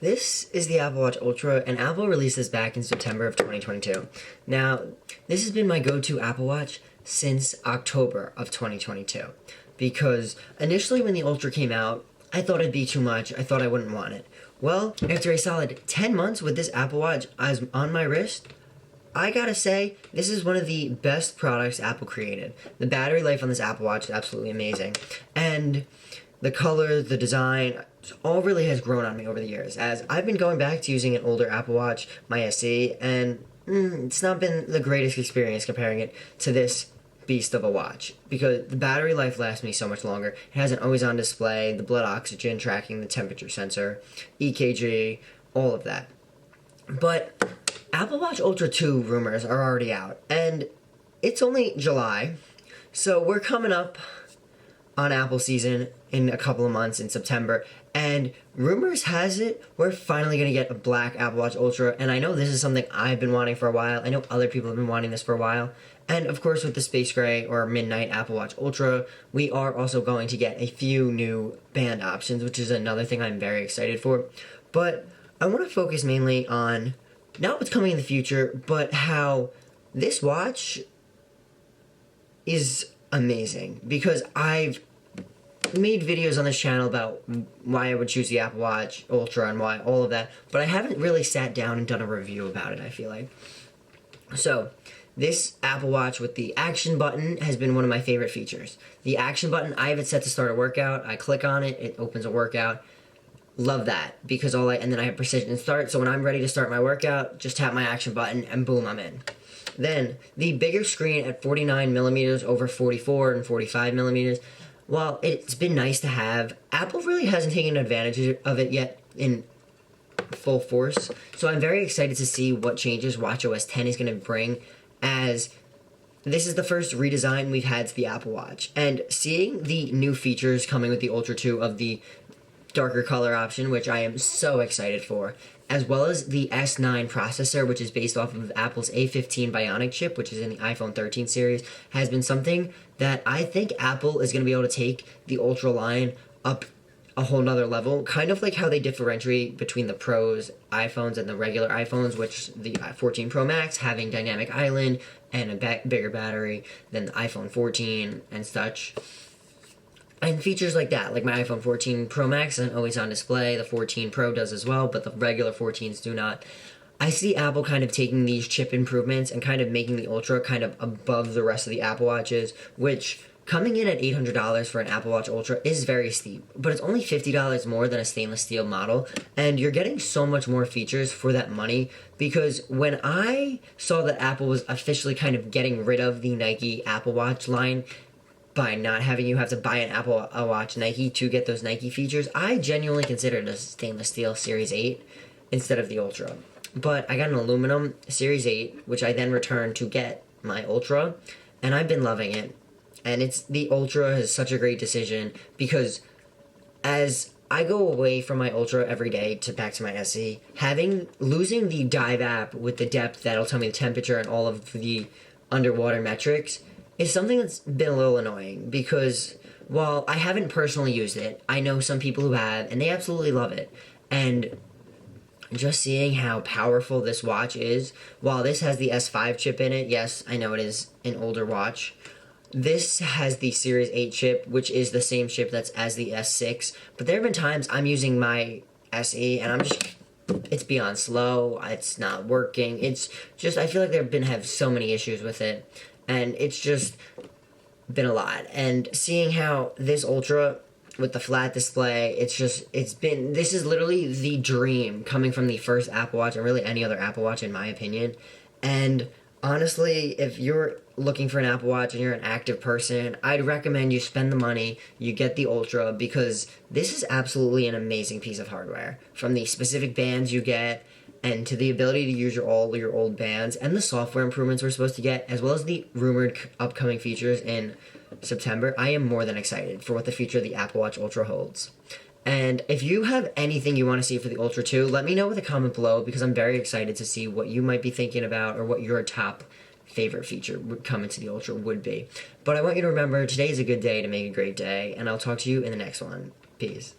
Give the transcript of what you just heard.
This is the Apple Watch Ultra, and Apple released this back in September of 2022. Now, this has been my go-to Apple Watch since October of 2022, because initially when the Ultra came out, I thought it'd be too much. I thought I wouldn't want it. Well, after a solid 10 months with this Apple Watch as on my wrist, I gotta say, this is one of the best products Apple created. The battery life on this Apple Watch is absolutely amazing. And the color, the design, all really has grown on me over the years, as I've been going back to using an older Apple Watch, my SE, and it's not been the greatest experience comparing it to this beast of a watch, because the battery life lasts me so much longer. It has an always-on display, the blood oxygen tracking, the temperature sensor, EKG, all of that. But Apple Watch Ultra 2 rumors are already out, and it's only July, so we're coming up on Apple season in a couple of months in September, and rumors has it we're finally going to get a black Apple Watch Ultra, and I know this is something I've been wanting for a while. I know other people have been wanting this for a while, and of course with the Space Gray or Midnight Apple Watch Ultra, we are also going to get a few new band options, which is another thing I'm very excited for. But I want to focus mainly on not what's coming in the future, but how this watch is amazing, because I've made videos on this channel about why I would choose the Apple Watch Ultra and why all of that, but I haven't really sat down and done a review about it, I feel like. So, this Apple Watch with the action button has been one of my favorite features. The action button, I have it set to start a workout. I click on it, it opens a workout. Love that, because and then I have precision start, so when I'm ready to start my workout, just tap my action button and boom, I'm in. Then, the bigger screen at 49 millimeters over 44 and 45 millimeters, while it's been nice to have, Apple really hasn't taken advantage of it yet in full force. So I'm very excited to see what changes watchOS 10 is going to bring, as this is the first redesign we've had to the Apple Watch. And seeing the new features coming with the Ultra 2 of the darker color option, which I am so excited for, as well as the S9 processor, which is based off of Apple's A15 Bionic chip, which is in the iPhone 13 series, has been something that I think Apple is going to be able to take the Ultra line up a whole nother level, kind of like how they differentiate between the Pros iPhones and the regular iPhones, which the 14 Pro Max having Dynamic Island and a bigger battery than the iPhone 14 and such. And features like that, like my iPhone 14 Pro Max is an always-on display. The 14 Pro does as well, but the regular 14s do not. I see Apple kind of taking these chip improvements and kind of making the Ultra kind of above the rest of the Apple Watches, which coming in at $800 for an Apple Watch Ultra is very steep, but it's only $50 more than a stainless steel model, and you're getting so much more features for that money, because when I saw that Apple was officially kind of getting rid of the Nike Apple Watch line, by not having you have to buy an Apple Watch Nike to get those Nike features, I genuinely considered a stainless steel Series 8 instead of the Ultra. But I got an aluminum Series 8, which I then returned to get my Ultra, and I've been loving it. And the Ultra is such a great decision, because as I go away from my Ultra every day back to my SE, losing the Dive app with the depth that'll tell me the temperature and all of the underwater metrics is something that's been a little annoying, because while I haven't personally used it, I know some people who have, and they absolutely love it. And just seeing how powerful this watch is, while this has the S5 chip in it, yes, I know it is an older watch, this has the Series 8 chip, which is the same chip that's as the S6, but there have been times I'm using my SE, and it's beyond slow, it's not working, it's just, I feel like have so many issues with it. And it's just been a lot. And seeing how this Ultra with the flat display, this is literally the dream coming from the first Apple Watch, and really any other Apple Watch in my opinion. And honestly, if you're looking for an Apple Watch and you're an active person, I'd recommend you spend the money, you get the Ultra, because this is absolutely an amazing piece of hardware. From the specific bands you get, and to the ability to use all your old bands, and the software improvements we're supposed to get, as well as the rumored upcoming features in September, I am more than excited for what the future of the Apple Watch Ultra holds. And if you have anything you want to see for the Ultra 2, let me know with a comment below, because I'm very excited to see what you might be thinking about, or what your top favorite feature would come into the Ultra would be. But I want you to remember, today is a good day to make a great day, and I'll talk to you in the next one. Peace.